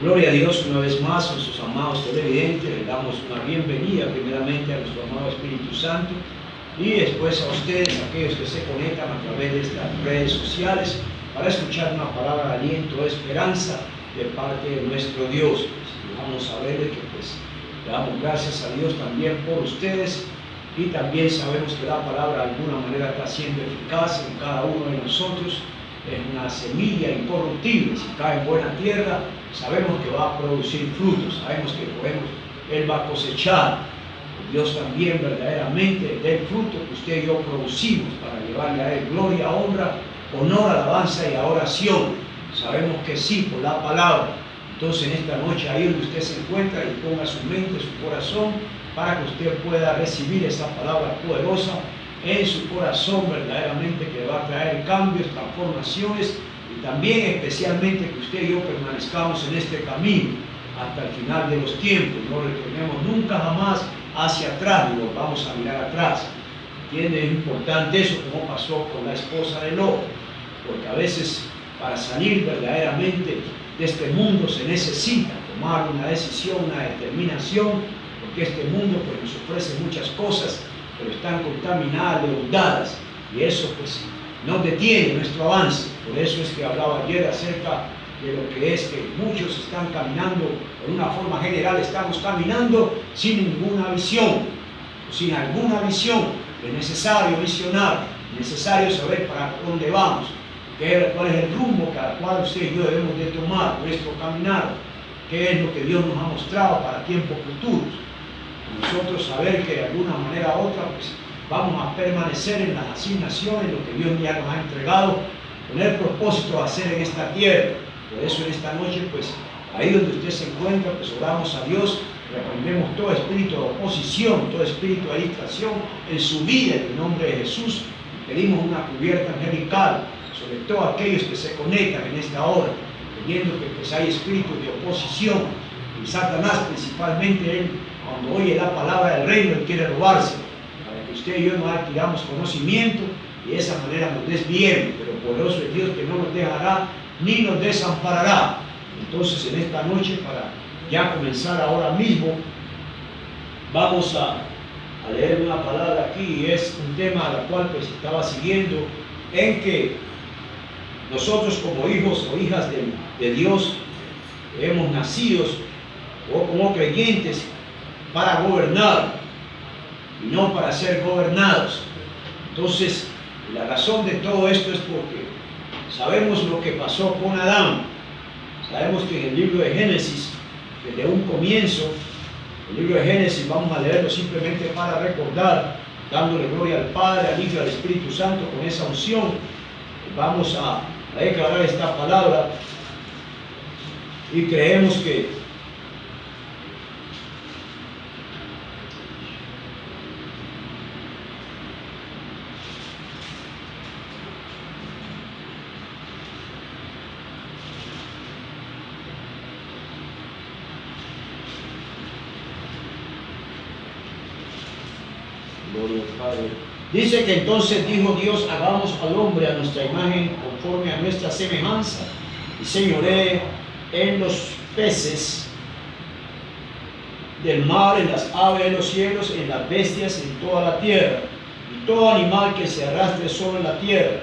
Gloria a Dios una vez más, a nuestros amados televidentes, le damos una bienvenida primeramente a nuestro amado Espíritu Santo y después a ustedes, aquellos que se conectan a través de estas redes sociales para escuchar una palabra de aliento, de esperanza de parte de nuestro Dios. Y vamos a ver que le damos gracias a Dios también por ustedes y también sabemos que la palabra de alguna manera está siendo eficaz en cada uno de nosotros. Es una semilla incorruptible, si cae en buena tierra, sabemos que va a producir frutos, sabemos que Él va a cosechar. Dios también verdaderamente dé el fruto que usted y yo producimos para llevarle a Él gloria, honra, honor, alabanza y adoración. Sabemos que sí, por la palabra. Entonces en esta noche, ahí donde usted se encuentra, y ponga su mente, su corazón, para que usted pueda recibir esa palabra poderosa en su corazón verdaderamente, que va a traer cambios, transformaciones y también especialmente que usted y yo permanezcamos en este camino hasta el final de los tiempos. No retornemos nunca jamás hacia atrás, ni volvamos a mirar atrás. ¿Entiende? Es importante eso, como pasó con la esposa de Lot, porque a veces para salir verdaderamente de este mundo se necesita tomar una decisión, una determinación, porque este mundo pues, nos ofrece muchas cosas, pero están contaminadas, levantadas, y eso pues nos detiene nuestro avance. Por eso es que hablaba ayer acerca de lo que es que muchos están caminando, de una forma general estamos caminando sin ninguna visión, sin alguna visión. Es necesario visionar, es necesario saber para dónde vamos, cuál es el rumbo cada cual usted y yo debemos de tomar nuestro caminar, qué es lo que Dios nos ha mostrado para tiempos futuros. Nosotros saber que de alguna manera u otra pues, vamos a permanecer en las asignaciones, lo que Dios ya nos ha entregado, con el propósito de hacer en esta tierra. Por eso en esta noche, pues ahí donde usted se encuentra, pues oramos a Dios, reprendemos todo espíritu de oposición, todo espíritu de distracción en su vida, en el nombre de Jesús. Pedimos una cubierta angelical sobre todos aquellos que se conectan en esta hora, creyendo que pues hay espíritu de oposición, y Satanás principalmente, él cuando oye la palabra del reino, él quiere robarse, para que usted y yo nos adquiramos conocimiento y de esa manera nos desviemos. Pero poderoso es Dios, que no nos dejará ni nos desamparará. Entonces en esta noche, para ya comenzar ahora mismo, vamos a leer una palabra aquí, y es un tema a la cual pues estaba siguiendo, en que nosotros como hijos o hijas de Dios hemos nacido o como creyentes para gobernar y no para ser gobernados. Entonces la razón de todo esto es porque sabemos lo que pasó con Adán. Sabemos que en el libro de Génesis, desde un comienzo, el libro de Génesis, vamos a leerlo simplemente para recordar, dándole gloria al Padre, al Hijo y al Espíritu Santo con esa unción. Vamos a declarar esta palabra y creemos que dice que entonces dijo Dios: hagamos al hombre a nuestra imagen, conforme a nuestra semejanza, y señoree en los peces del mar, en las aves de los cielos, en las bestias, en toda la tierra, y todo animal que se arrastre sobre la tierra.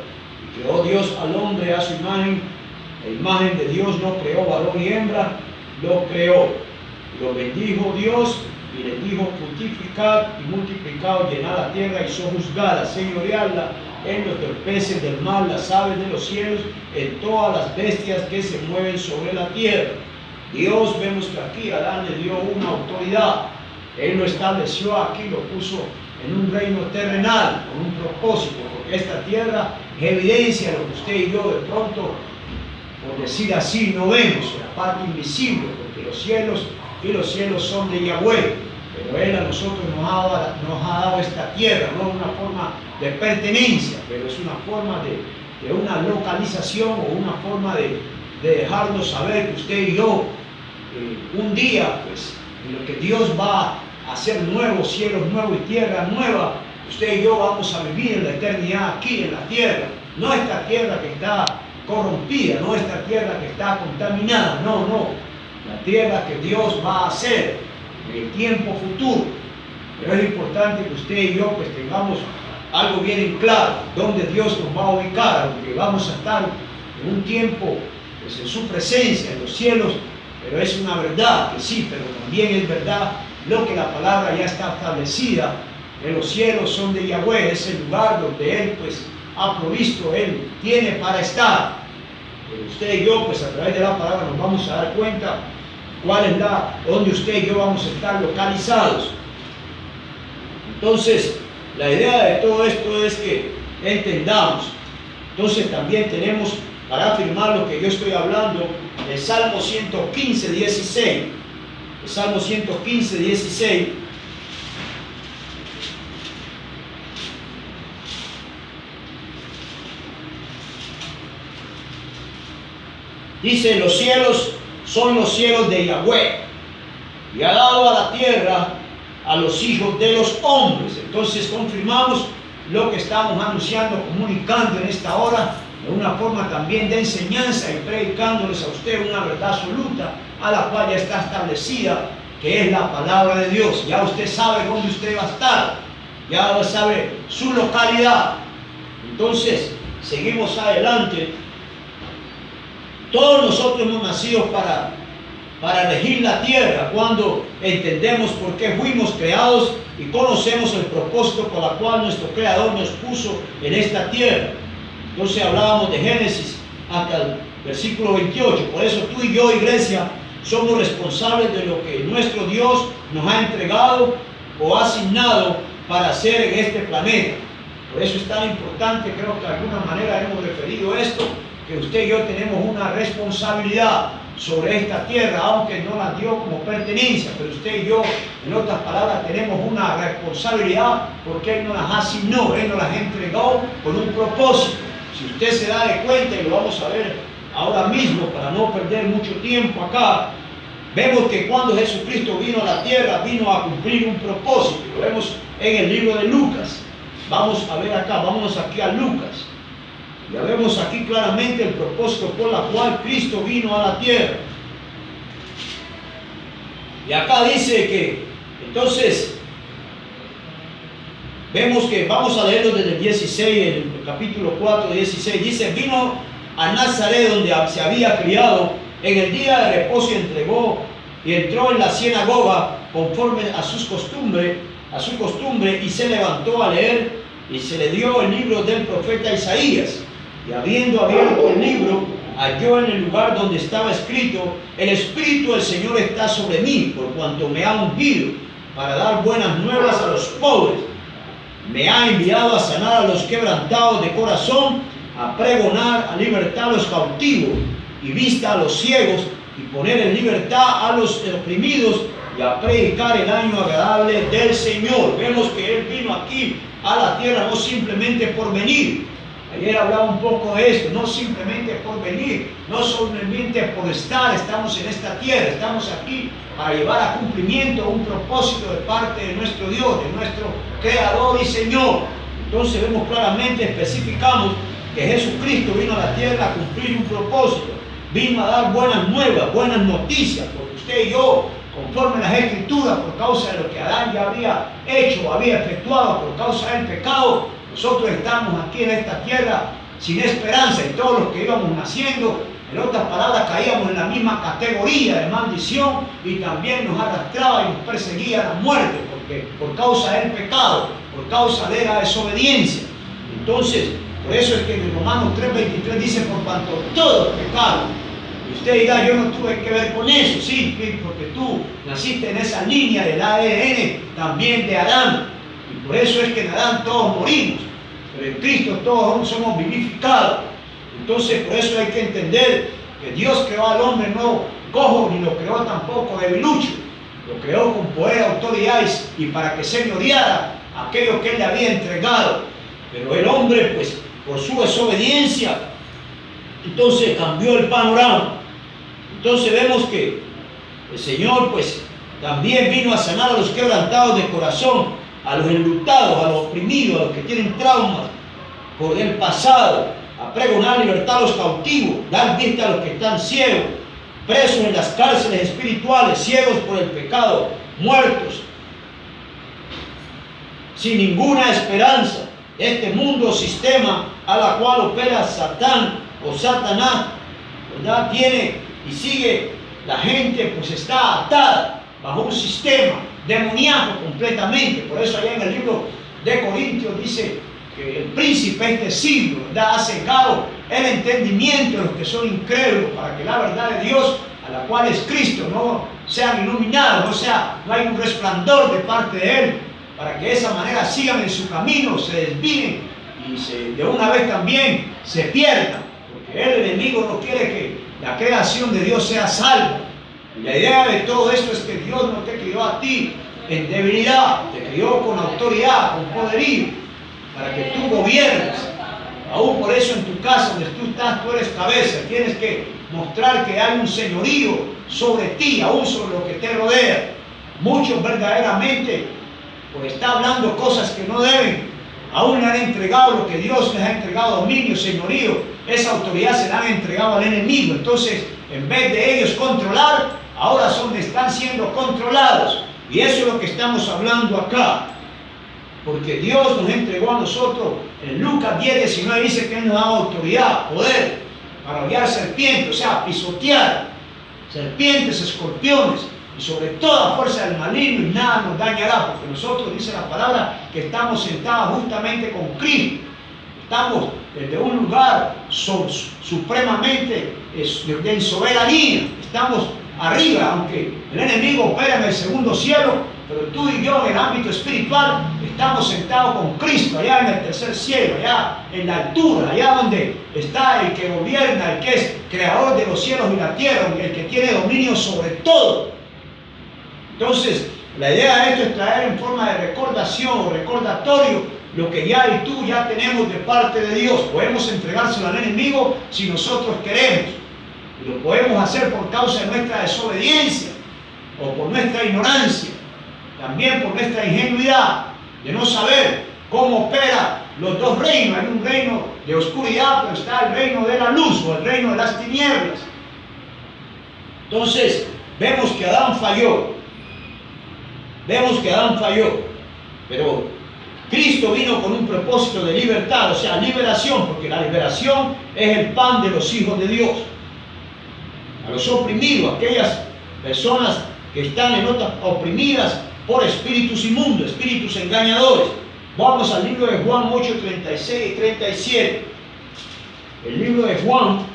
Y creó Dios al hombre a su imagen, la imagen de Dios lo creó, varón y hembra lo creó. Y lo bendijo Dios, y les dijo: fructificad y multiplicad, llenad la tierra y sojuzgadla, señoreadla en los peces del mar, las aves de los cielos, en todas las bestias que se mueven sobre la tierra. Dios, vemos que aquí Adán le dio una autoridad. Él lo estableció aquí, lo puso en un reino terrenal, con un propósito, porque esta tierra es evidencia de lo que usted y yo de pronto, por decir así, no vemos, la parte invisible, porque los cielos son de Yahweh, pero Él a nosotros nos ha dado esta tierra, no una forma de pertenencia, pero es una forma de una localización, o una forma de dejarnos saber que usted y yo, un día, pues, en lo que Dios va a hacer nuevos cielos, nuevos y tierra nueva, usted y yo vamos a vivir en la eternidad aquí en la tierra, no esta tierra que está corrompida, no esta tierra que está contaminada, no, la tierra que Dios va a hacer en el tiempo futuro. Pero es importante que usted y yo pues tengamos algo bien en claro, donde Dios nos va a ubicar, aunque vamos a estar en un tiempo pues, en su presencia, en los cielos, pero es una verdad que sí, pero también es verdad lo que la palabra ya está establecida, que los cielos son de Yahweh, es el lugar donde Él pues ha provisto, Él tiene para estar. Pero usted y yo pues a través de la palabra nos vamos a dar cuenta cuál es donde usted y yo vamos a estar localizados. Entonces, la idea de todo esto es que entendamos. Entonces también tenemos, para afirmar lo que yo estoy hablando, el Salmo 115, 16. El Salmo 115, 16. Dice, los cielos son los cielos de Yahweh, y ha dado a la tierra a los hijos de los hombres. Entonces confirmamos lo que estamos anunciando, comunicando en esta hora, de una forma también de enseñanza y predicándoles a usted una verdad absoluta, a la cual ya está establecida, que es la palabra de Dios. Ya usted sabe dónde usted va a estar, ya sabe su localidad. Entonces, seguimos adelante. Todos nosotros hemos nacido para regir la tierra cuando entendemos por qué fuimos creados y conocemos el propósito por el cual nuestro Creador nos puso en esta tierra. Entonces hablábamos de Génesis hasta el versículo 28. Por eso tú y yo, iglesia, somos responsables de lo que nuestro Dios nos ha entregado o asignado para hacer en este planeta. Por eso es tan importante, creo que de alguna manera hemos referido esto, que usted y yo tenemos una responsabilidad sobre esta tierra, aunque no la dio como pertenencia, pero usted y yo, en otras palabras, tenemos una responsabilidad porque Él nos las asignó, Él nos las entregó con un propósito. Si usted se da de cuenta, y lo vamos a ver ahora mismo para no perder mucho tiempo acá, vemos que cuando Jesucristo vino a la tierra, vino a cumplir un propósito. Lo vemos en el libro de Lucas. Vamos a ver acá, vámonos aquí a Lucas. Ya vemos aquí claramente el propósito por el cual Cristo vino a la tierra. Y acá dice que, entonces, vemos que, vamos a leerlo desde el 16, el capítulo 4, 16, dice, vino a Nazaret donde se había criado, en el día de reposo y entró en la sinagoga conforme a su costumbre y se levantó a leer y se le dio el libro del profeta Isaías. Y habiendo abierto el libro, halló en el lugar donde estaba escrito, el Espíritu del Señor está sobre mí, por cuanto me ha ungido para dar buenas nuevas a los pobres. Me ha enviado a sanar a los quebrantados de corazón, a pregonar a libertad a los cautivos y vista a los ciegos, y poner en libertad a los oprimidos, y a predicar el año agradable del Señor. Vemos que Él vino aquí a la tierra no simplemente por venir. Ayer hablaba un poco de esto, no simplemente por venir, no solamente por estar, estamos en esta tierra, estamos aquí para llevar a cumplimiento un propósito de parte de nuestro Dios, de nuestro Creador y Señor. Entonces vemos claramente, especificamos que Jesucristo vino a la tierra a cumplir un propósito, vino a dar buenas nuevas, buenas noticias, porque usted y yo, conforme a las Escrituras, por causa de lo que Adán ya había hecho, había efectuado por causa del pecado, nosotros estamos aquí en esta tierra sin esperanza, y todos los que íbamos naciendo, en otras palabras, caíamos en la misma categoría de maldición y también nos arrastraba y nos perseguía la muerte, porque por causa del pecado, por causa de la desobediencia. Entonces, por eso es que en Romanos 3:23 dice, por cuanto todos pecaron. Y usted dirá, yo no tuve que ver con eso, sí, porque tú naciste en esa línea del ADN también de Adán. Y por eso es que en Adán todos morimos, pero en Cristo todos aún somos vivificados. Entonces por eso hay que entender que Dios creó al hombre no cojo, ni lo creó tampoco debilucho. Lo creó con poder, autoridad y para que señoreara aquello que Él le había entregado. Pero el hombre, pues, por su desobediencia, entonces cambió el panorama. Entonces vemos que el Señor, pues, también vino a sanar a los quebrantados de corazón, a los enlutados, a los oprimidos, a los que tienen traumas por el pasado, a pregonar libertad a los cautivos, dar vista a los que están ciegos, presos en las cárceles espirituales, ciegos por el pecado, muertos, sin ninguna esperanza. Este mundo o sistema a la cual opera Satán o Satanás, ¿verdad? Tiene y sigue, la gente pues está atada bajo un sistema demoníaco completamente. Por eso allá en el libro de Corintios dice que el príncipe de este siglo, ¿verdad?, ha cegado el entendimiento de los que son incrédulos, para que la verdad de Dios, a la cual es Cristo, no sean iluminados, no hay un resplandor de parte de Él, para que de esa manera sigan en su camino, se desvíen y de una vez también se pierdan, porque el enemigo no quiere que la creación de Dios sea salva. Y la idea de todo esto es que Dios no te crió a ti en debilidad, te crió con autoridad, con poderío, para que tú gobiernes. Aún por eso en tu casa donde tú estás, tú eres cabeza, tienes que mostrar que hay un señorío sobre ti, aún sobre lo que te rodea. Muchos verdaderamente pues está hablando cosas que no deben, aún le han entregado lo que Dios les ha entregado, dominio, señorío, esa autoridad se la han entregado al enemigo. Entonces, en vez de ellos controlar, ahora están siendo controlados. Y eso es lo que estamos hablando acá. Porque Dios nos entregó a nosotros, en Lucas 10:19 dice que Él nos da autoridad, poder, para hollar serpientes, o sea, pisotear serpientes, escorpiones, y sobre toda fuerza del maligno, y nada nos dañará, porque nosotros, dice la palabra, que estamos sentados justamente con Cristo. Estamos desde un lugar supremamente en soberanía. Estamos arriba, aunque el enemigo opera en el segundo cielo, pero tú y yo en el ámbito espiritual estamos sentados con Cristo, allá en el tercer cielo, allá en la altura, allá donde está el que gobierna, el que es creador de los cielos y la tierra, el que tiene dominio sobre todo. Entonces, la idea de esto es traer en forma de recordación o recordatorio lo que ya y tú ya tenemos de parte de Dios. Podemos entregárselo al enemigo si nosotros queremos. Y lo podemos hacer por causa de nuestra desobediencia o por nuestra ignorancia. También por nuestra ingenuidad de no saber cómo opera los dos reinos. Hay un reino de oscuridad, pero está el reino de la luz o el reino de las tinieblas. Entonces, vemos que Adán falló. Pero Cristo vino con un propósito de libertad, o sea, liberación, porque la liberación es el pan de los hijos de Dios. A los oprimidos, aquellas personas que están oprimidas por espíritus inmundos, espíritus engañadores. Vamos al libro de Juan 8, 36 y 37. El libro de Juan,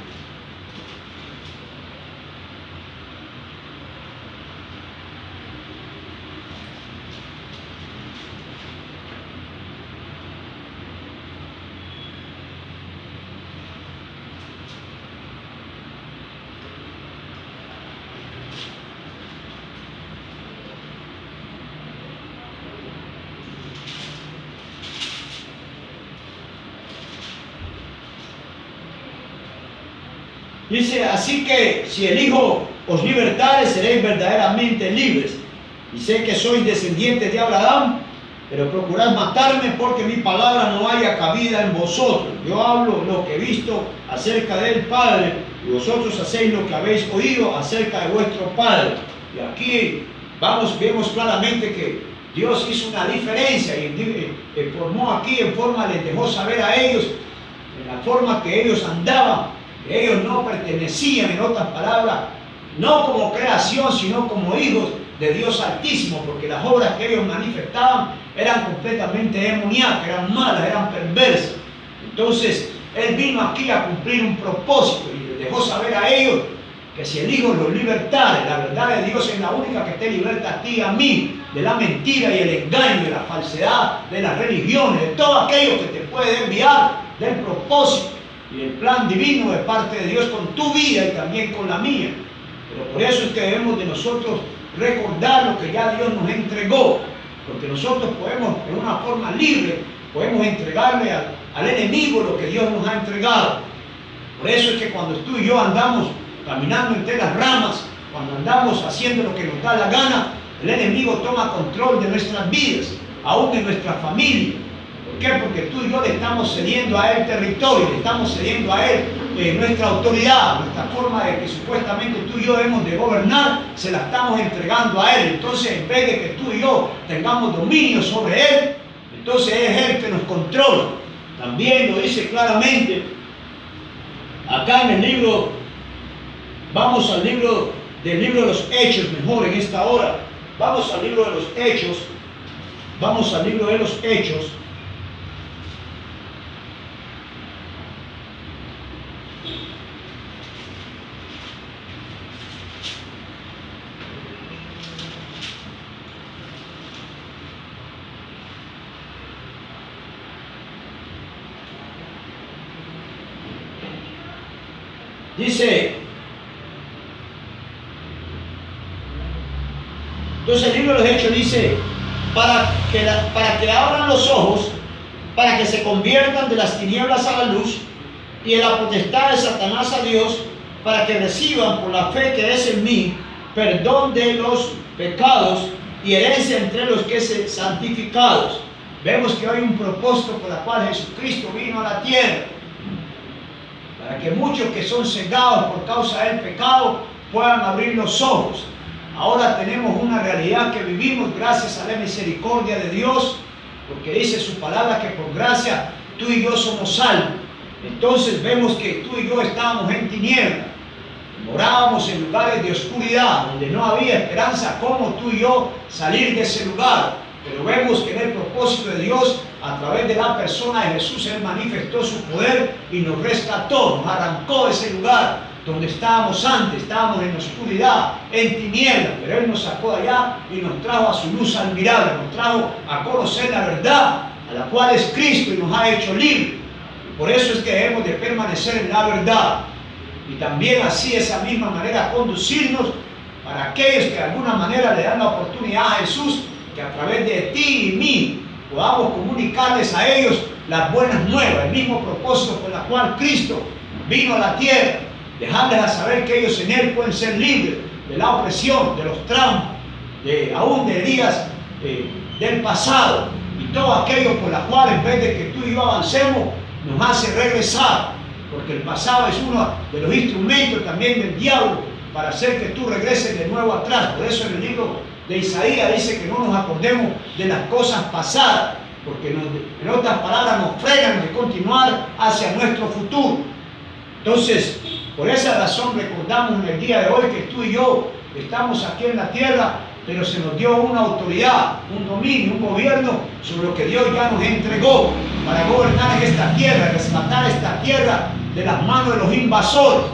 dice: así que si el Hijo os libertare, seréis verdaderamente libres. Y sé que sois descendientes de Abraham, pero procurad matarme, porque mi palabra no haya cabida en vosotros. Yo hablo lo que he visto acerca del Padre, y vosotros hacéis lo que habéis oído acerca de vuestro Padre. Y aquí vemos claramente que Dios hizo una diferencia y formó aquí en forma, les dejó saber a ellos, en la forma que ellos andaban, que ellos no pertenecían, en otras palabras, no como creación, sino como hijos de Dios Altísimo, porque las obras que ellos manifestaban eran completamente demoníacas, eran malas, eran perversas. Entonces, Él vino aquí a cumplir un propósito y les dejó saber a ellos que si el Hijo los libertare, la verdad de Dios es la única que te liberta a ti y a mí de la mentira y el engaño, de la falsedad, de las religiones, de todo aquello que te puede desviar del propósito y el plan divino de parte de Dios con tu vida y también con la mía. Pero por eso es que debemos de nosotros recordar lo que ya Dios nos entregó, porque nosotros podemos, de una forma libre, podemos entregarle al enemigo lo que Dios nos ha entregado. Por eso es que cuando tú y yo andamos caminando entre las ramas, cuando andamos haciendo lo que nos da la gana, el enemigo toma control de nuestras vidas, aún de nuestra familia. ¿Por qué? Porque tú y yo le estamos cediendo a Él territorio, le estamos cediendo a Él nuestra autoridad, nuestra forma de que supuestamente tú y yo debemos de gobernar, se la estamos entregando a Él. Entonces, en vez de que tú y yo tengamos dominio sobre Él, entonces es Él que nos controla. También lo dice claramente acá en el libro, vamos al libro del libro de los Hechos, mejor en esta hora. Vamos al libro de los Hechos. Vamos al libro de los Hechos. Dice, entonces el libro de los Hechos dice, para que abran los ojos, para que se conviertan de las tinieblas a la luz y de la potestad de Satanás a Dios, para que reciban por la fe que es en mí perdón de los pecados y herencia entre los que se santificados. Vemos que hay un propósito por el cual Jesucristo vino a la tierra, para que muchos que son cegados por causa del pecado puedan abrir los ojos. Ahora tenemos una realidad que vivimos gracias a la misericordia de Dios, porque dice su palabra que por gracia tú y yo somos salvos. Entonces vemos que tú y yo estábamos en tinieblas, morábamos en lugares de oscuridad, donde no había esperanza como tú y yo salir de ese lugar. Pero vemos que en el propósito de Dios, a través de la persona de Jesús, Él manifestó su poder y nos rescató, nos arrancó de ese lugar donde estábamos antes, estábamos en oscuridad, en tinieblas, pero Él nos sacó de allá y nos trajo a su luz admirable, nos trajo a conocer la verdad, a la cual es Cristo, y nos ha hecho libres. Por eso es que debemos de permanecer en la verdad, y también así de esa misma manera conducirnos para aquellos que de alguna manera le dan la oportunidad a Jesús, que a través de ti y mí podamos comunicarles a ellos las buenas nuevas, el mismo propósito por el cual Cristo vino a la tierra, dejarles a saber que ellos en Él pueden ser libres de la opresión, de los traumas, aún de días del pasado, y todo aquello por la cual en vez de que tú y yo avancemos, nos hace regresar, porque el pasado es uno de los instrumentos también del diablo para hacer que tú regreses de nuevo atrás. Por eso en el libro de Isaías dice que no nos acordemos de las cosas pasadas, porque en otras palabras nos frenan de continuar hacia nuestro futuro. Entonces, por esa razón recordamos en el día de hoy que tú y yo estamos aquí en la tierra, pero se nos dio una autoridad, un dominio, un gobierno sobre lo que Dios ya nos entregó para gobernar en esta tierra, rescatar esta tierra de las manos de los invasores,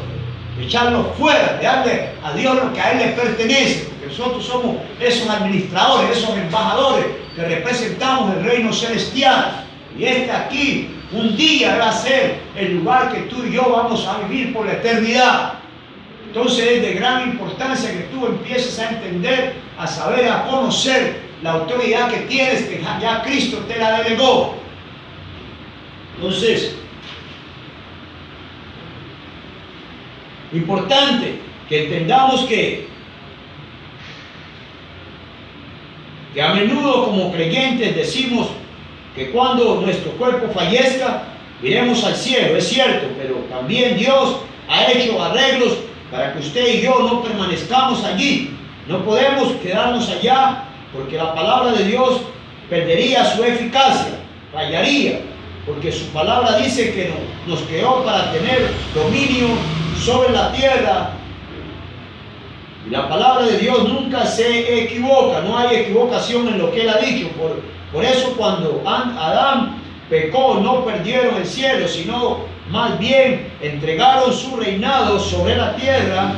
echarlos fuera, de darle a Dios lo que a Él le pertenece, porque nosotros somos esos administradores, esos embajadores que representamos el reino celestial. Y aquí un día va a ser el lugar que tú y yo vamos a vivir por la eternidad. Entonces es de gran importancia que tú empieces a entender, a saber, a conocer la autoridad que tienes, que ya Cristo te la delegó. Entonces, importante que entendamos que a menudo como creyentes decimos que cuando nuestro cuerpo fallezca, iremos al cielo, es cierto, pero también Dios ha hecho arreglos para que usted y yo no permanezcamos allí. No podemos quedarnos allá porque la palabra de Dios perdería su eficacia, fallaría, porque su palabra dice que nos creó para tener dominio sobre la tierra. Y la palabra de Dios nunca se equivoca, no hay equivocación en lo que Él ha dicho. Por eso cuando Adán pecó, no perdieron el cielo, sino más bien entregaron su reinado sobre la tierra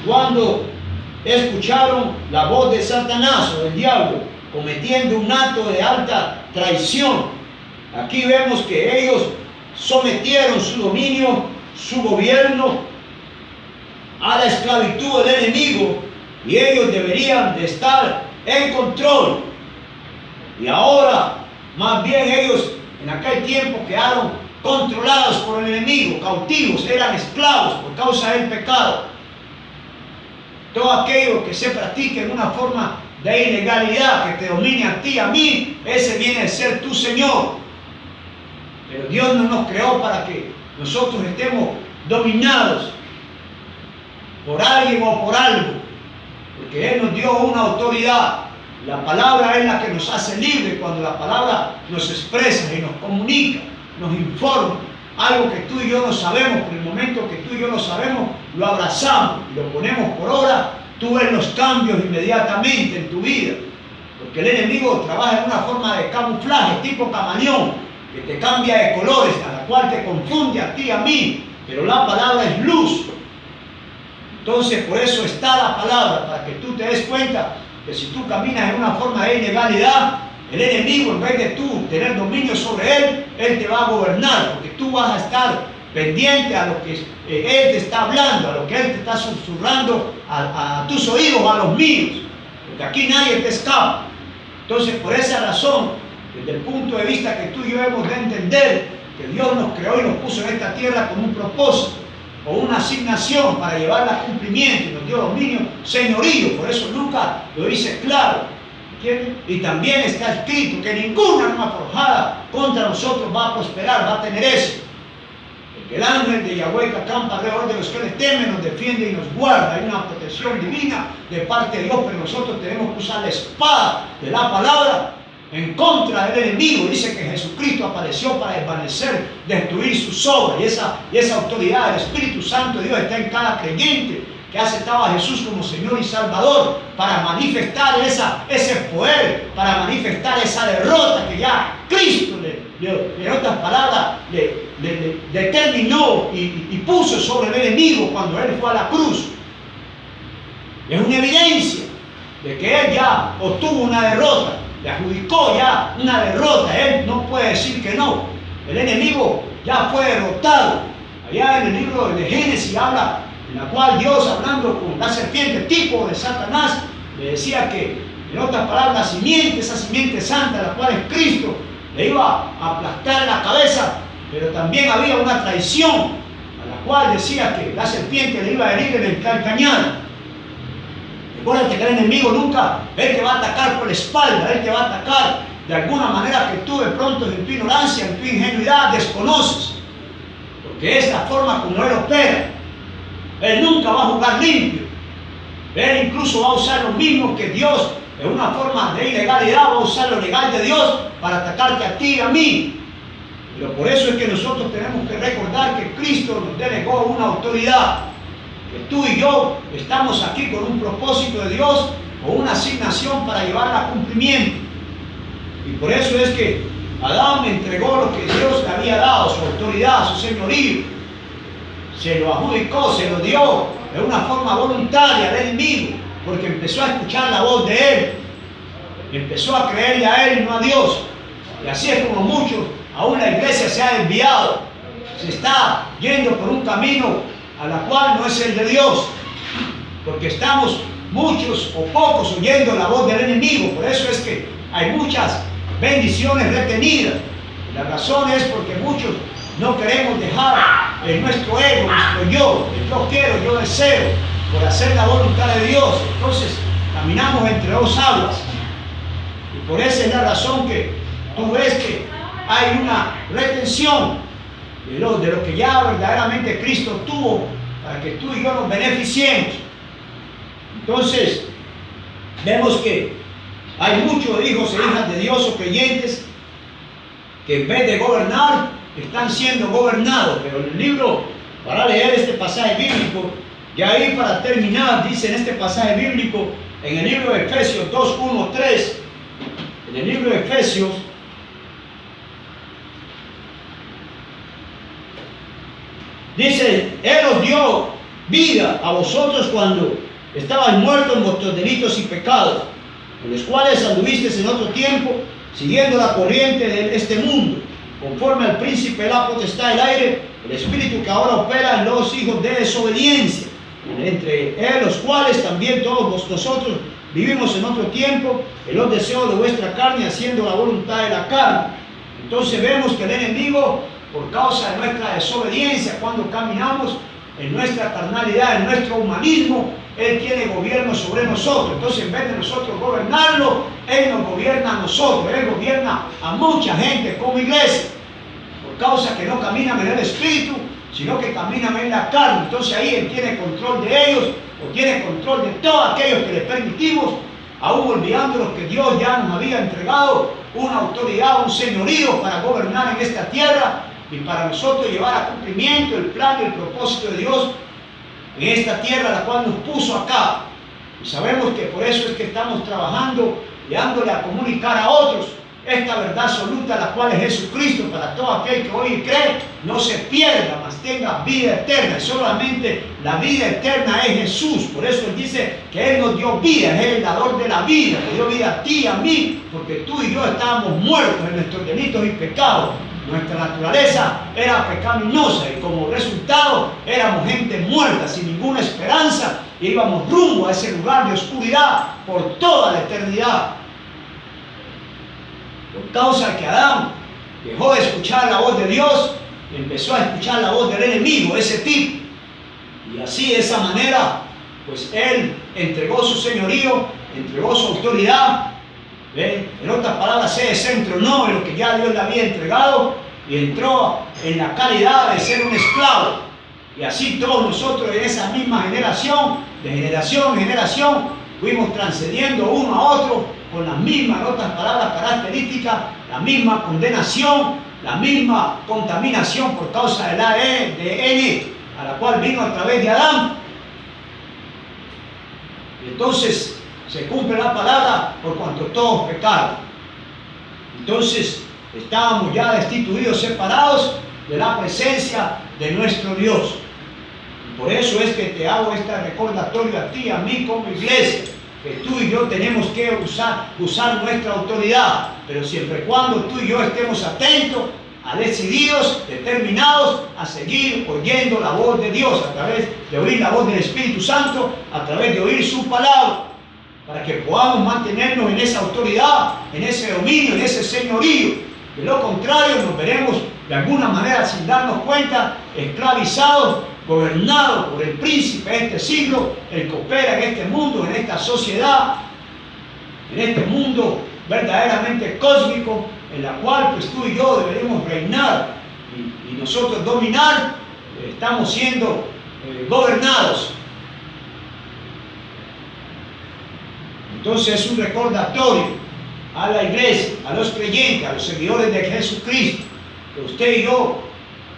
cuando escucharon la voz de Satanás o del diablo, cometiendo un acto de alta traición. Aquí vemos que ellos sometieron su dominio, su gobierno a la esclavitud del enemigo, y ellos deberían de estar en control. Y ahora, más bien ellos en aquel tiempo quedaron controlados por el enemigo, cautivos, eran esclavos por causa del pecado. Todo aquello que se practique en una forma de ilegalidad que te domine a ti, a mí, ese viene a ser tu Señor. Pero Dios no nos creó para que nosotros estemos dominados por alguien o por algo, porque Él nos dio una autoridad. La palabra es la que nos hace libres cuando la palabra nos expresa y nos comunica, nos informa. Algo que tú y yo no sabemos, pero en el momento que tú y yo lo sabemos, lo abrazamos y lo ponemos por obra, tú ves los cambios inmediatamente en tu vida. Porque el enemigo trabaja en una forma de camuflaje, tipo camaleón, que te cambia de colores, a la cual te confunde a ti y a mí. Pero la palabra es luz. Entonces, por eso está la palabra, para que tú te des cuenta que si tú caminas en una forma de ilegalidad, el enemigo, en vez de tú tener dominio sobre él, él te va a gobernar, porque tú vas a estar pendiente a lo que él te está hablando, a lo que él te está susurrando a tus oídos, a los míos, porque aquí nadie te escapa. Entonces, por esa razón, desde el punto de vista que tú y yo hemos de entender que Dios nos creó y nos puso en esta tierra con un propósito o una asignación para llevarla a cumplimiento, y nos dio dominio, señorío. Por eso Lucas lo dice claro. Y también está escrito que ninguna arma forjada contra nosotros va a prosperar, va a tener eso. Porque el ángel de Yahweh que acampa alrededor de los que le temen nos defiende y nos guarda. Hay una protección divina de parte de Dios, pero nosotros tenemos que usar la espada de la palabra en contra del enemigo. Dice que Jesucristo apareció para desvanecer, destruir sus obras, y esa autoridad del Espíritu Santo de Dios está en cada creyente que ha aceptado a Jesús como Señor y Salvador, para manifestar ese poder, para manifestar esa derrota que ya Cristo, en otras palabras, le determinó y puso sobre el enemigo cuando Él fue a la cruz. Es una evidencia de que Él ya obtuvo una derrota, le adjudicó ya una derrota. Él no puede decir que no. El enemigo ya fue derrotado. Allá en el libro de Génesis habla, en la cual Dios, hablando con la serpiente, tipo de Satanás, le decía que, en otras palabras, la simiente, esa simiente santa, la cual es Cristo, le iba a aplastar la cabeza, pero también había una traición, a la cual decía que la serpiente le iba a herir en el calcañar. Recuérdate que el enemigo nunca, él te va a atacar por la espalda, él te va a atacar de alguna manera que tú de pronto en tu ignorancia, en tu ingenuidad desconoces, porque es la forma como él opera. Él nunca va a jugar limpio. Él incluso va a usar lo mismo que Dios, en una forma de ilegalidad, va a usar lo legal de Dios para atacarte a ti y a mí. Pero por eso es que nosotros tenemos que recordar que Cristo nos delegó una autoridad, que tú y yo estamos aquí con un propósito de Dios, con una asignación para llevarla a cumplimiento. Y por eso es que Adán entregó lo que Dios le había dado, su autoridad, su señorío. Se lo adjudicó, se lo dio de una forma voluntaria al enemigo, porque empezó a escuchar la voz de él, empezó a creerle a él y no a Dios. Y así es como muchos, aún la iglesia se ha desviado, se está yendo por un camino a la cual no es el de Dios, porque estamos muchos o pocos oyendo la voz del enemigo. Por eso es que hay muchas bendiciones retenidas. La razón es porque muchos no queremos dejar nuestro ego, nuestro yo, el yo quiero, yo deseo, por hacer la voluntad de Dios. Entonces caminamos entre dos aguas, y por esa es la razón que tú ves que hay una retención de lo que ya verdaderamente Cristo tuvo, para que tú y yo nos beneficiemos. Entonces vemos que hay muchos hijos e hijas de Dios o creyentes que en vez de gobernar están siendo gobernados. Pero en el libro, para leer este pasaje bíblico, y ahí para terminar, dice en este pasaje bíblico, en el libro de Efesios 2, 1, 3, en el libro de Efesios, dice: Él os dio vida a vosotros cuando estabais muertos en vuestros delitos y pecados, en los cuales anduvisteis en otro tiempo, siguiendo la corriente de este mundo, conforme al príncipe de la potestad del aire, el espíritu que ahora opera en los hijos de desobediencia, entre los cuales también todos nosotros vivimos en otro tiempo, en los deseos de vuestra carne, haciendo la voluntad de la carne. Entonces vemos que el enemigo, por causa de nuestra desobediencia, cuando caminamos en nuestra carnalidad, en nuestro humanismo, Él tiene gobierno sobre nosotros. Entonces, en vez de nosotros gobernarlo, Él nos gobierna a nosotros. Él gobierna a mucha gente como iglesia, por causa que no caminan en el Espíritu, sino que caminan en la carne. Entonces ahí Él tiene control de ellos, o tiene control de todos aquellos que le permitimos, aún olvidándonos que Dios ya nos había entregado una autoridad, un señorío para gobernar en esta tierra y para nosotros llevar a cumplimiento el plan y el propósito de Dios en esta tierra, la cual nos puso acá. Y sabemos que por eso es que estamos trabajando y dándole a comunicar a otros esta verdad absoluta, la cual es Jesucristo, para todo aquel que hoy cree, no se pierda, mas tenga vida eterna. Y solamente la vida eterna es Jesús. Por eso Él dice que Él nos dio vida, es el dador de la vida, le dio vida a ti y a mí, porque tú y yo estábamos muertos en nuestros delitos y pecados. Nuestra naturaleza era pecaminosa y como resultado éramos gente muerta, sin ninguna esperanza, y íbamos rumbo a ese lugar de oscuridad por toda la eternidad. Por causa que Adán dejó de escuchar la voz de Dios, empezó a escuchar la voz del enemigo, ese tipo. Y así, de esa manera, pues Él entregó su señorío, entregó su autoridad. ¿Ve? En otras palabras, se desentronó en lo que ya Dios le había entregado y entró en la calidad de ser un esclavo. Y así todos nosotros en esa misma generación, de generación en generación, fuimos transcediendo uno a otro con las mismas, en otras palabras, características, la misma condenación, la misma contaminación por causa del ADN, a la cual vino a través de Adán. Y entonces se cumple la palabra por cuanto todos pecaron. Entonces estábamos ya destituidos, separados de la presencia de nuestro Dios. Y por eso es que te hago este recordatorio a ti, a mí como iglesia, que tú y yo tenemos que usar nuestra autoridad, pero siempre y cuando tú y yo estemos atentos, decididos, determinados a seguir oyendo la voz de Dios, a través de oír la voz del Espíritu Santo, a través de oír su palabra, para que podamos mantenernos en esa autoridad, en ese dominio, en ese señorío. De lo contrario, nos veremos de alguna manera, sin darnos cuenta, esclavizados, gobernados por el príncipe de este siglo, el que opera en este mundo, en esta sociedad, en este mundo verdaderamente cósmico, en la cual pues tú y yo deberemos reinar y nosotros dominar. Estamos siendo gobernados. Entonces es un recordatorio a la iglesia, a los creyentes, a los seguidores de Jesucristo, que usted y yo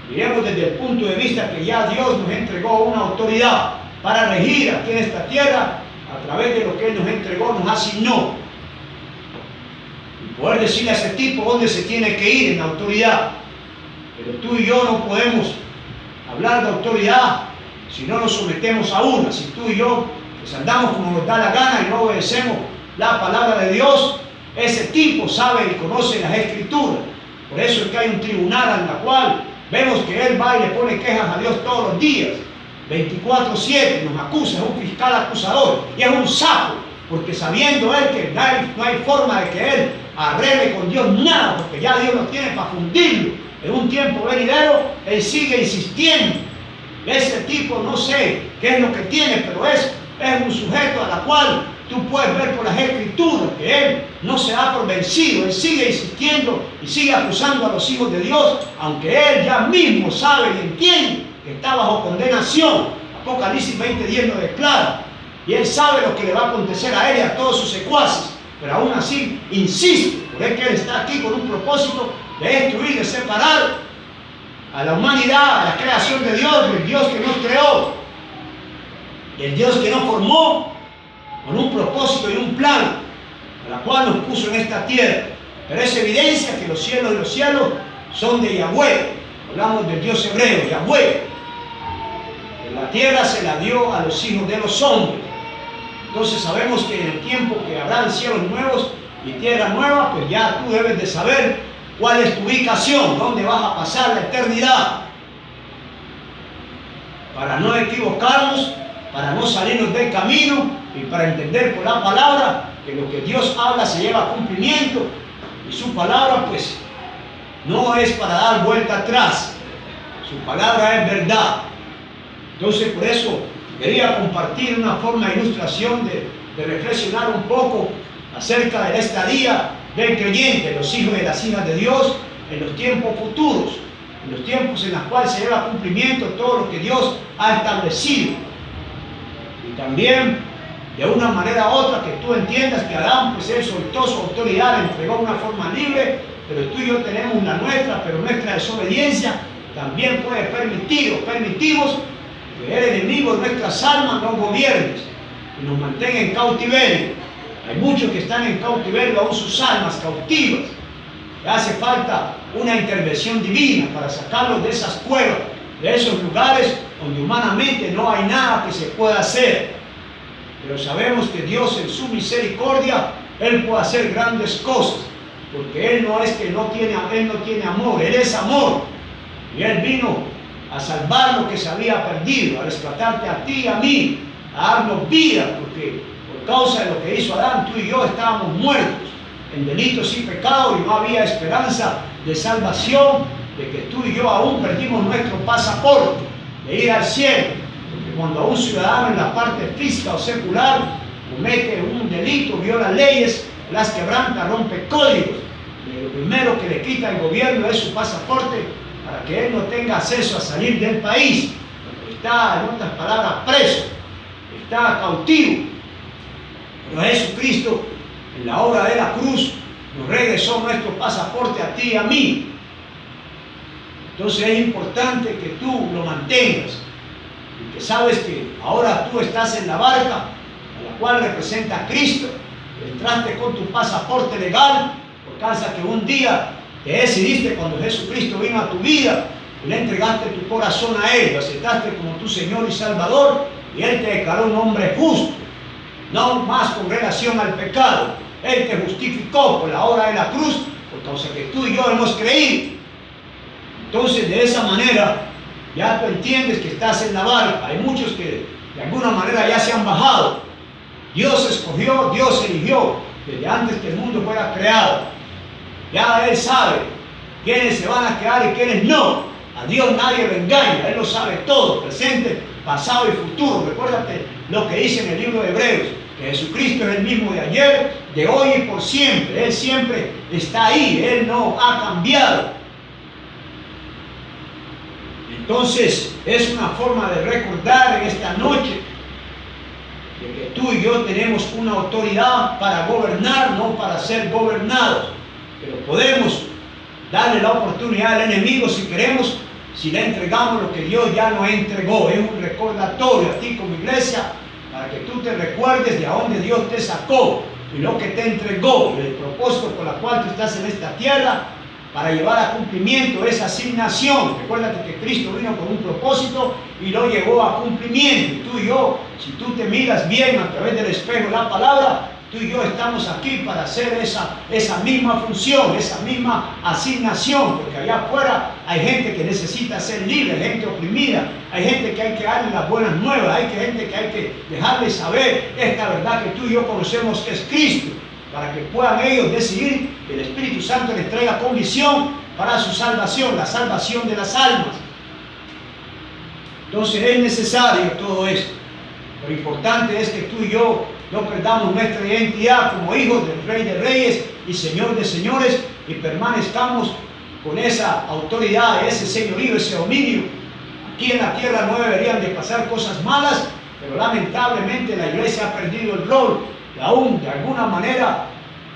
miremos desde el punto de vista que ya Dios nos entregó una autoridad para regir aquí en esta tierra a través de lo que Él nos entregó, nos asignó. Y poder decirle a ese tipo dónde se tiene que ir en la autoridad. Pero tú y yo no podemos hablar de autoridad si no nos sometemos a una. Si tú y yo pues andamos como nos da la gana y no obedecemos la palabra de Dios, ese tipo sabe y conoce las Escrituras. Por eso es que hay un tribunal en la cual vemos que él va y le pone quejas a Dios todos los días, 24/7, nos acusa, es un fiscal acusador y es un sapo, porque sabiendo él que no hay forma de que él arregle con Dios nada, porque ya Dios lo tiene para fundirlo en un tiempo venidero, él sigue insistiendo. Ese tipo no sé qué es lo que tiene, pero es un sujeto a la cual tú puedes ver por las Escrituras que él no se da por vencido, él sigue insistiendo y sigue acusando a los hijos de Dios, aunque él ya mismo sabe y entiende que está bajo condenación. Apocalipsis 20:10 lo declara, y él sabe lo que le va a acontecer a él y a todos sus secuaces, pero aún así insiste, porque él está aquí con un propósito de destruir, de separar a la humanidad, a la creación de Dios, del Dios que nos creó, del Dios que nos formó, con un propósito y un plan, a la cual nos puso en esta tierra. Pero es evidencia que los cielos de los cielos son de Yahweh. Hablamos del Dios hebreo, Yahweh. La tierra se la dio a los hijos de los hombres. Entonces sabemos que en el tiempo que habrán cielos nuevos y tierra nueva, pues ya tú debes de saber cuál es tu ubicación, dónde vas a pasar la eternidad. Para no equivocarnos, para no salirnos del camino, y para entender por la palabra que lo que Dios habla se lleva a cumplimiento, y su palabra pues no es para dar vuelta atrás, su palabra es verdad. Entonces por eso quería compartir una forma de ilustración de reflexionar un poco acerca de la estadía del creyente, los hijos y las hijas de Dios en los tiempos futuros, en los tiempos en los cuales se lleva a cumplimiento todo lo que Dios ha establecido. Y también, de una manera u otra, que tú entiendas que Adán, pues él soltó su autoridad, le entregó de una forma libre, pero tú y yo tenemos una nuestra, pero nuestra desobediencia también puede permitimos que el enemigo de nuestras almas nos gobierne y nos mantenga en cautiverio. Hay muchos que están en cautiverio, aún sus almas cautivas. Le hace falta una intervención divina para sacarlos de esas cuevas, de esos lugares donde humanamente no hay nada que se pueda hacer. Pero sabemos que Dios en su misericordia, Él puede hacer grandes cosas, porque Él no es que no tiene amor, Él es amor. Y Él vino a salvar lo que se había perdido, a rescatarte a ti y a mí, a darnos vida, porque por causa de lo que hizo Adán, tú y yo estábamos muertos en delitos y pecados y no había esperanza de salvación, de que tú y yo aún perdimos nuestro pasaporte de ir al cielo. Porque cuando un ciudadano en la parte física o secular comete un delito, viola leyes, las quebranta, rompe códigos, lo primero que le quita el gobierno es su pasaporte para que él no tenga acceso a salir del país, porque está, en otras palabras, preso, está cautivo. Pero Jesucristo, en la obra de la cruz, nos regresó nuestro pasaporte a ti y a mí. Entonces es importante que tú lo mantengas y que sabes que ahora tú estás en la barca, a la cual representa a Cristo. Entraste con tu pasaporte legal, por causa que un día te decidiste cuando Jesucristo vino a tu vida y le entregaste tu corazón a Él, lo aceptaste como tu Señor y Salvador, y Él te declaró un hombre justo, no más con relación al pecado. Él te justificó por la obra de la cruz, por causa que tú y yo hemos creído. Entonces, de esa manera, ya tú entiendes que estás en la barca. Hay muchos que de alguna manera ya se han bajado. Dios escogió, Dios eligió desde antes que el mundo fuera creado. Ya Él sabe quiénes se van a quedar y quiénes no. A Dios nadie lo engaña, Él lo sabe todo, presente, pasado y futuro. Recuérdate lo que dice en el libro de Hebreos, que Jesucristo es el mismo de ayer, de hoy y por siempre. Él siempre está ahí, Él no ha cambiado. Entonces, es una forma de recordar en esta noche de que tú y yo tenemos una autoridad para gobernar, no para ser gobernados. Pero podemos darle la oportunidad al enemigo si queremos, si le entregamos lo que Dios ya nos entregó. Es un recordatorio a ti como iglesia, para que tú te recuerdes de a dónde Dios te sacó y lo que te entregó, y el propósito por el cual tú estás en esta tierra, para llevar a cumplimiento esa asignación. Recuérdate que Cristo vino con un propósito y lo llevó a cumplimiento. Y tú y yo, si tú te miras bien a través del espejo de la palabra, tú y yo estamos aquí para hacer esa misma función, esa misma asignación, porque allá afuera hay gente que necesita ser libre, hay gente oprimida, hay gente que hay que darle las buenas nuevas, hay gente que hay que dejarle saber esta verdad que tú y yo conocemos que es Cristo, para que puedan ellos decidir que el Espíritu Santo les traiga convicción para su salvación, la salvación de las almas. Entonces es necesario todo esto. Lo importante es que tú y yo no perdamos nuestra identidad como hijos del Rey de Reyes y Señor de Señores, y permanezcamos con esa autoridad, ese señorío, ese dominio. Aquí en la tierra no deberían de pasar cosas malas, pero lamentablemente la iglesia ha perdido el rol, y aún de alguna manera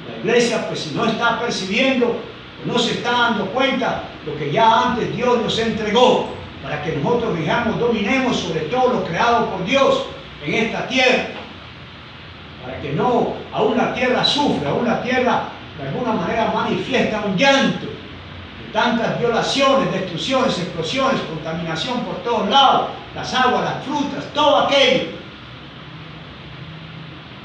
la iglesia, pues si no está percibiendo, no se está dando cuenta lo que ya antes Dios nos entregó, para que nosotros dominemos sobre todo lo creado por Dios en esta tierra, para que no, aún la tierra sufre, aún la tierra de alguna manera manifiesta un llanto de tantas violaciones, destrucciones, explosiones, contaminación por todos lados, las aguas, las frutas, todo aquello.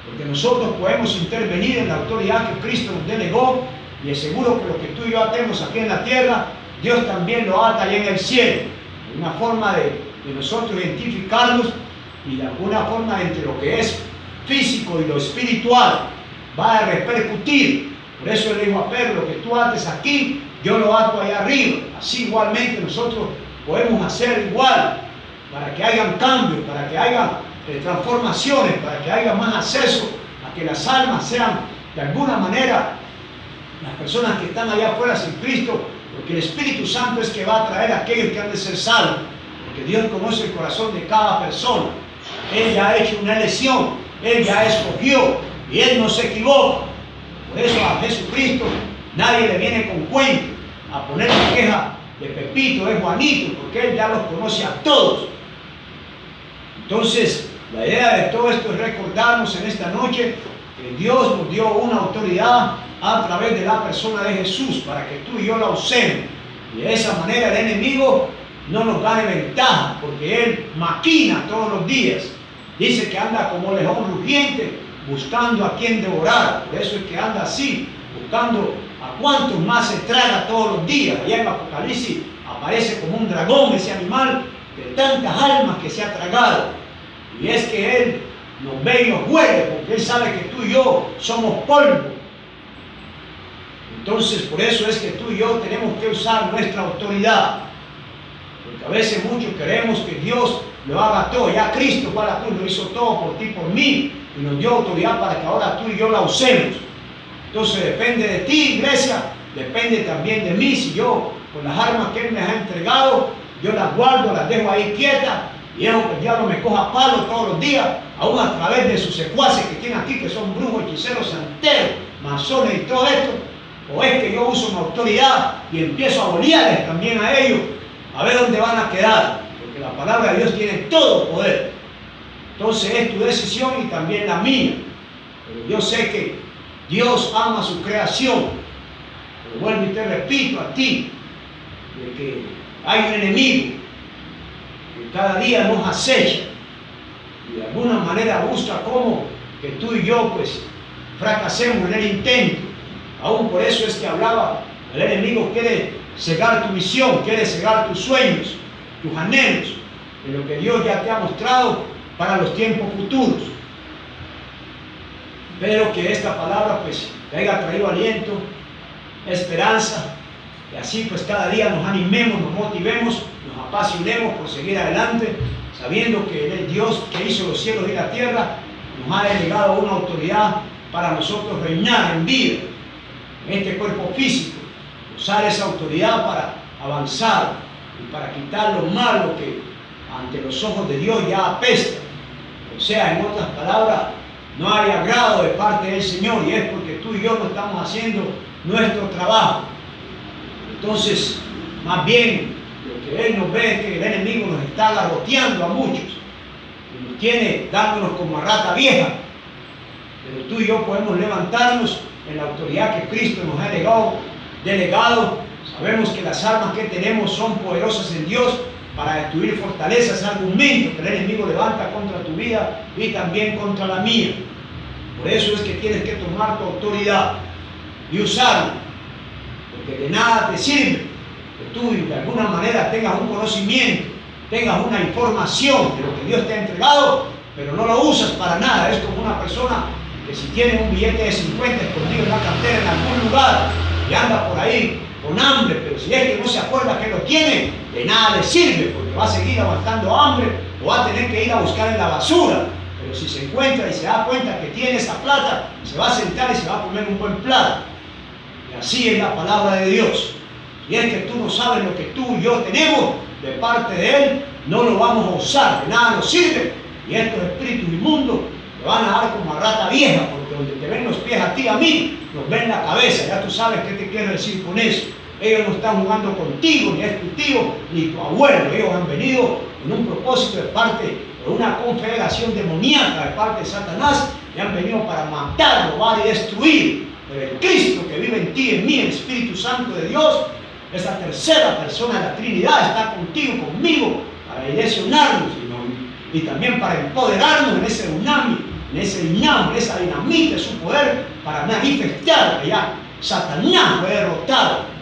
Porque nosotros podemos intervenir en la autoridad que Cristo nos delegó, y es seguro que lo que tú y yo atemos aquí en la tierra, Dios también lo ata allá en el cielo. Una forma de nosotros identificarnos, y de alguna forma entre lo que es físico y lo espiritual va a repercutir. Por eso le digo a Pedro, lo que tú ates aquí, yo lo ato allá arriba. Así igualmente nosotros podemos hacer igual, para que hayan cambios, para que haya transformaciones, para que haya más acceso a que las almas sean de alguna manera, las personas que están allá afuera sin Cristo Porque el Espíritu Santo es que va a traer a aquellos que han de ser salvos. Porque Dios conoce el corazón de cada persona. Él ya ha hecho una elección, Él ya escogió y Él no se equivoca. Por eso a Jesucristo nadie le viene con cuento a poner la queja de Pepito, de Juanito, porque Él ya los conoce a todos. Entonces, la idea de todo esto es recordarnos en esta noche que Dios nos dio una autoridad a través de la persona de Jesús para que tú y yo la usemos. Y de esa manera el enemigo no nos gane ventaja, porque él maquina todos los días. Dice que anda como león rugiente buscando a quien devorar. Por eso es que anda así, buscando a cuantos más se traga todos los días. Allá en Apocalipsis aparece como un dragón ese animal de tantas almas que se ha tragado. Y es que él nos ve y nos huele, porque él sabe que tú y yo somos polvo. Entonces por eso es que tú y yo tenemos que usar nuestra autoridad. Porque a veces muchos queremos que Dios lo haga todo. Ya Cristo fue a la cruz, lo hizo todo por ti, por mí, y nos dio autoridad para que ahora tú y yo la usemos. Entonces depende de ti, iglesia, depende también de mí. Si yo, con las armas que Él me ha entregado, yo las guardo, las dejo ahí quietas, y dejo que el diablo me coja palo todos los días, aún a través de sus secuaces que tiene aquí, que son brujos, hechiceros, santeros, masones y todo esto. O es que yo uso mi autoridad y empiezo a bolearles también a ellos, a ver dónde van a quedar, porque la palabra de Dios tiene todo poder. Entonces es tu decisión y también la mía. Pero yo sé que Dios ama su creación. Pero vuelvo y te repito a ti, de que hay un enemigo que cada día nos acecha y de alguna manera busca cómo que tú y yo pues fracasemos en el intento. Aún por eso es que hablaba, el enemigo quiere cegar tu visión, quiere cegar tus sueños, tus anhelos, en lo que Dios ya te ha mostrado para los tiempos futuros. Espero que esta palabra pues te haya traído aliento, esperanza, y así pues cada día nos animemos, nos motivemos, nos apasionemos por seguir adelante, sabiendo que el Dios que hizo los cielos y la tierra nos ha delegado una autoridad para nosotros reinar en vida, en este cuerpo físico, usar esa autoridad para avanzar y para quitar lo malo que ante los ojos de Dios ya apesta. O sea, en otras palabras, no hay agrado de parte del Señor, y es porque tú y yo no estamos haciendo nuestro trabajo. Entonces, más bien, lo que Él nos ve es que el enemigo nos está garroteando a muchos, y nos tiene dándonos como a rata vieja. Pero tú y yo podemos levantarnos en la autoridad que Cristo nos ha delegado. Sabemos que las armas que tenemos son poderosas en Dios para destruir fortalezas, argumentos que el enemigo levanta contra tu vida y también contra la mía. Por eso es que tienes que tomar tu autoridad y usarla, porque de nada te sirve que tú de alguna manera tengas un conocimiento, tengas una información de lo que Dios te ha entregado, pero no lo usas para nada. Es como una persona que si tiene un billete de 50 escondido en la cartera en algún lugar y anda por ahí con hambre, pero si es que no se acuerda que lo tiene, de nada le sirve, porque va a seguir aguantando hambre o va a tener que ir a buscar en la basura. Pero si se encuentra y se da cuenta que tiene esa plata, se va a sentar y se va a comer un buen plato. Y así es la palabra de Dios. Y es que tú no sabes lo que tú y yo tenemos de parte de Él, no lo vamos a usar, de nada nos sirve. Y estos espíritus inmundos te van a dar como a rata vieja, porque donde te ven los pies a ti y a mí, nos ven la cabeza. Ya tú sabes qué te quiero decir con eso. Ellos no están jugando contigo, ni es tu tío, ni tu abuelo. Ellos han venido con un propósito de parte de una confederación demoníaca de parte de Satanás, y han venido para matar, robar y destruir. Pero el Cristo que vive en ti, en mí, el Espíritu Santo de Dios, esa tercera persona de la Trinidad, está contigo, conmigo, para direccionarnos y también para empoderarnos en ese tsunami, en ese dinamo, en esa dinamita de su poder, para manifestar que ya Satanás fue derrotado.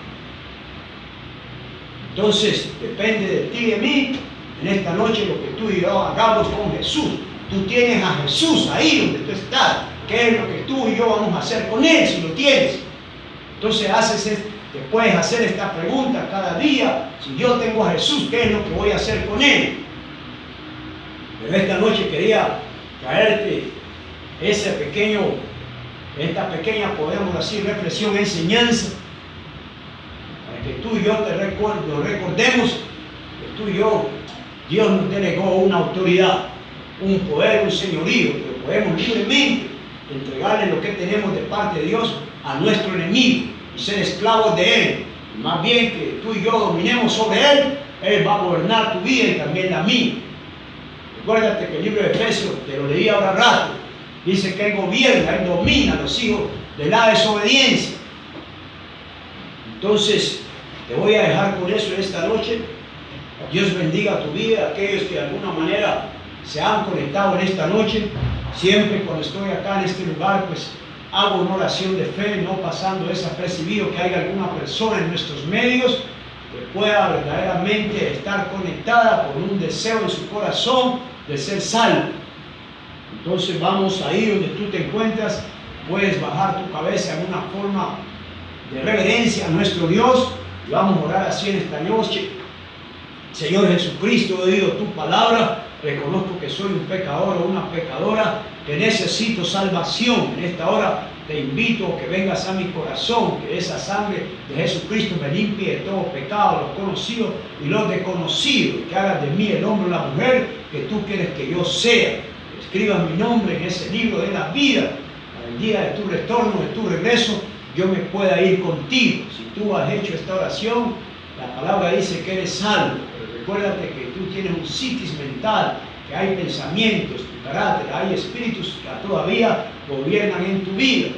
Entonces, depende de ti y de mí, en esta noche, lo que tú y yo hagamos con Jesús. Tú tienes a Jesús ahí donde tú estás. ¿Qué es lo que tú y yo vamos a hacer con Él si lo tienes? Entonces, te puedes hacer esta pregunta cada día. Si yo tengo a Jesús, ¿qué es lo que voy a hacer con Él? Pero esta noche quería traerte esta pequeña, podemos decir, reflexión, enseñanza, para que tú tú y yo recordemos que tú y yo, Dios nos delegó una autoridad, un poder, un señorío, que podemos libremente entregarle lo que tenemos de parte de Dios a nuestro enemigo y ser esclavos de Él. Y más bien que tú y yo dominemos sobre Él, Él va a gobernar tu vida y también la mía. Recuérdate que el libro de Efesios, te lo leí ahora rato, dice que Él gobierna, Él domina a los hijos de la desobediencia. Entonces, te voy a dejar con eso esta noche. Dios bendiga tu vida, aquellos que de alguna manera se han conectado en esta noche. Siempre cuando estoy acá en este lugar, pues hago una oración de fe, no pasando desapercibido que haya alguna persona en nuestros medios que pueda verdaderamente estar conectada con un deseo en su corazón de ser salvo. Entonces vamos ahí donde tú te encuentras, puedes bajar tu cabeza en una forma de reverencia a nuestro Dios y vamos a orar así en esta noche. Señor Jesucristo, he oído tu palabra, reconozco que soy un pecador o una pecadora, que necesito salvación. En esta hora te invito a que vengas a mi corazón, que esa sangre de Jesucristo me limpie de todo pecado, los conocidos y los desconocidos, que hagas de mí el hombre o la mujer que tú quieres que yo sea. Escriba mi nombre en ese libro de la vida, para el día de tu retorno, de tu regreso, yo me pueda ir contigo. Si tú has hecho esta oración, la palabra dice que eres salvo. Recuérdate que tú tienes un psiquis mental, que hay pensamientos, tu carácter, hay espíritus que todavía gobiernan en tu vida.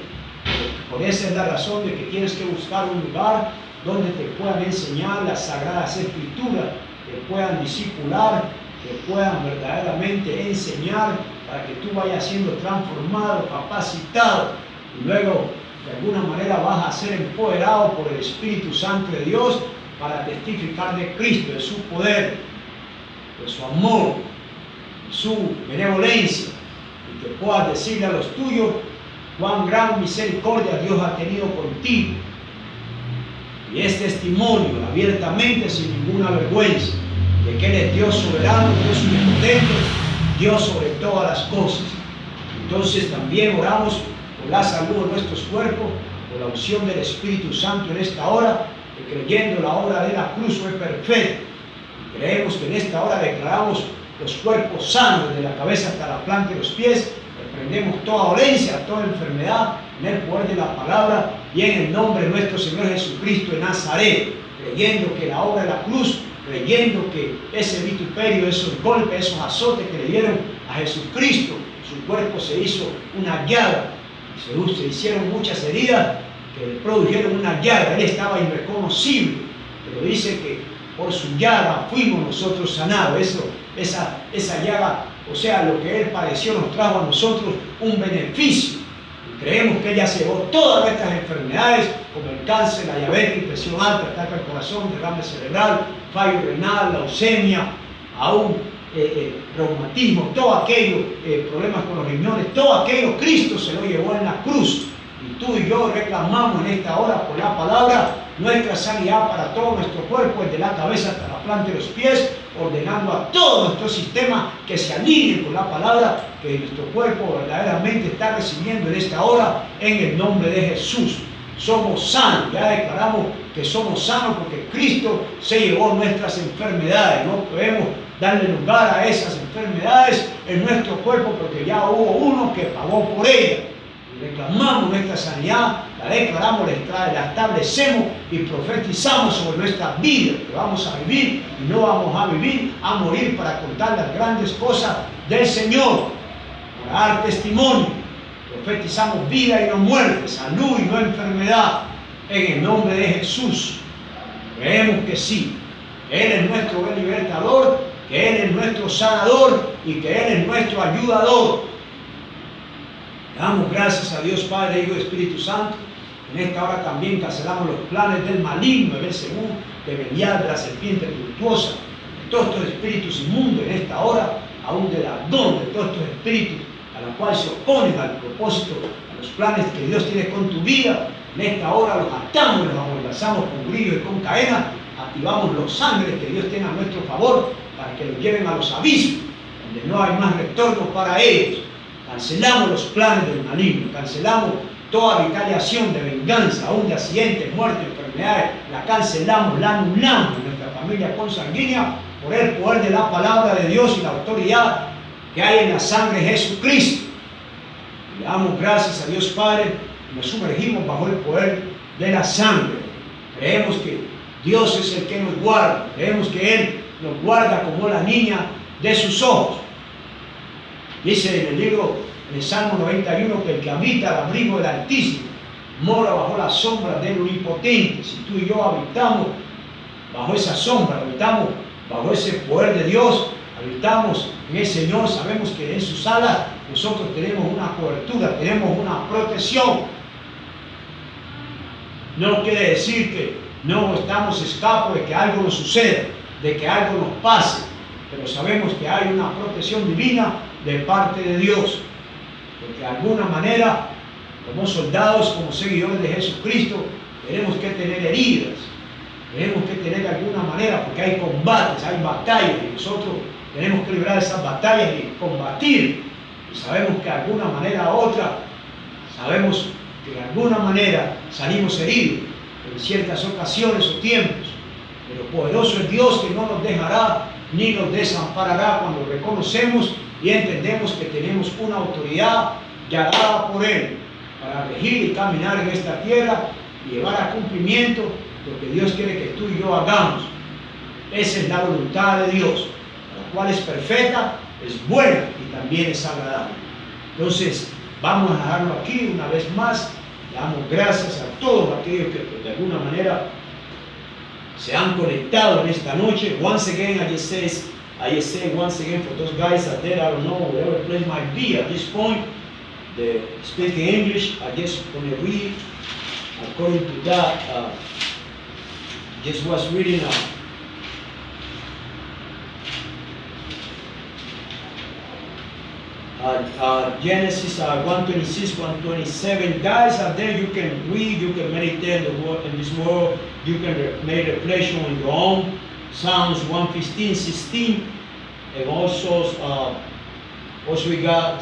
Por esa es la razón de que tienes que buscar un lugar donde te puedan enseñar las sagradas escrituras, te puedan discipular, te puedan verdaderamente enseñar para que tú vayas siendo transformado, capacitado y luego de alguna manera vas a ser empoderado por el Espíritu Santo de Dios para testificar de Cristo, de su poder, de su amor, de su benevolencia, y que puedas decirle a los tuyos cuán gran misericordia Dios ha tenido contigo. Y es testimonio abiertamente, sin ninguna vergüenza, de que Él es Dios soberano, Dios omnipotente, Dios sobre todas las cosas. Entonces también oramos por la salud de nuestros cuerpos, por la unción del Espíritu Santo en esta hora, que creyendo la obra de la cruz fue perfecta. Y creemos que en esta hora declaramos los cuerpos sanos, desde la cabeza hasta la planta de los pies. Reprendemos toda dolencia, toda enfermedad, en el poder de la palabra y en el nombre de nuestro Señor Jesucristo de Nazaret, creyendo que la obra de la cruz, creyendo que ese vituperio, esos golpes, esos azotes que le dieron a Jesucristo, su cuerpo se hizo una llaga, se hicieron muchas heridas que le produjeron una llaga. Él estaba irreconocible, pero dice que por su llaga fuimos nosotros sanados. Esa llaga, o sea, lo que Él padeció nos trajo a nosotros un beneficio. Y creemos que ella llevó todas nuestras enfermedades, como el cáncer, la diabetes, presión alta, ataque al corazón, derrame cerebral, fallo renal, leucemia, aún reumatismo, todo aquello, problemas con los riñones, todo aquello Cristo se lo llevó en la cruz. Y tú y yo reclamamos en esta hora por la palabra nuestra sanidad para todo nuestro cuerpo, desde la cabeza hasta la planta de los pies, ordenando a todo nuestro sistema que se alineen con la palabra que nuestro cuerpo verdaderamente está recibiendo en esta hora, en el nombre de Jesús. Somos sanos, ya declaramos que somos sanos porque Cristo se llevó nuestras enfermedades. No podemos darle lugar a esas enfermedades en nuestro cuerpo porque ya hubo uno que pagó por ella. Reclamamos nuestra sanidad, la declaramos, la establecemos y profetizamos sobre nuestras vidas, que vamos a vivir y no vamos a vivir, a morir para contar las grandes cosas del Señor, para dar testimonio. Profetizamos vida y no muerte, salud y no enfermedad, en el nombre de Jesús. Creemos que sí, que Él es nuestro buen libertador, que Él es nuestro sanador y que Él es nuestro ayudador. Damos gracias a Dios Padre, Hijo y Espíritu Santo. En esta hora también cancelamos los planes del maligno, de Belcebú, de Belial, de la serpiente virtuosa, de todos estos espíritus inmundos en esta hora, aún del Adón, de todos estos espíritus a los cuales se oponen al propósito, a los planes que Dios tiene con tu vida. En esta hora los atamos, los amordazamos con grillos y con cadenas, activamos los ángeles que Dios tiene a nuestro favor para que los lleven a los abismos, donde no hay más retorno para ellos. Cancelamos los planes del maligno, cancelamos toda retaliación de venganza, aún de accidentes, muerte, enfermedad, enfermedades, la cancelamos, la anulamos en nuestra familia consanguínea por el poder de la palabra de Dios y la autoridad que hay en la sangre de Jesucristo. Y le damos gracias a Dios Padre y nos sumergimos bajo el poder de la sangre. Creemos que Dios es el que nos guarda, creemos que Él nos guarda como la niña de sus ojos. Dice en el libro, en el Salmo 91, que el que habita al abrigo del Altísimo mora bajo la sombra del Omnipotente. Si tú y yo habitamos bajo esa sombra, habitamos bajo ese poder de Dios, habitamos en el Señor, sabemos que en sus alas nosotros tenemos una cobertura, tenemos una protección. No quiere decir que no estamos escapos de que algo nos suceda, de que algo nos pase, pero sabemos que hay una protección divina de parte de Dios, porque de alguna manera, como soldados, como seguidores de Jesucristo, tenemos que tener heridas, tenemos que tener de alguna manera, porque hay combates, hay batallas, y nosotros tenemos que librar esas batallas y combatir, y sabemos que de alguna manera u otra, sabemos que de alguna manera salimos heridos en ciertas ocasiones o tiempos, pero poderoso es Dios que no nos dejará ni nos desamparará cuando reconocemos y entendemos que tenemos una autoridad ya dada por Él para regir y caminar en esta tierra y llevar a cumplimiento lo que Dios quiere que tú y yo hagamos. Esa es la voluntad de Dios, la cual es perfecta, es buena y también es agradable. Entonces, vamos a dejarlo aquí una vez más. Le damos gracias a todos aquellos que de alguna manera se han conectado en esta noche. Once again, I just say once again for those guys out there, I don't know, whatever place might be at this point, the speaking English, I just want to read according to that. Just was reading Genesis 1:26, 1:27. Guys out there, you can read, you can meditate in this word, you can make reflection on your own. Psalms 1:15, 16, and also we got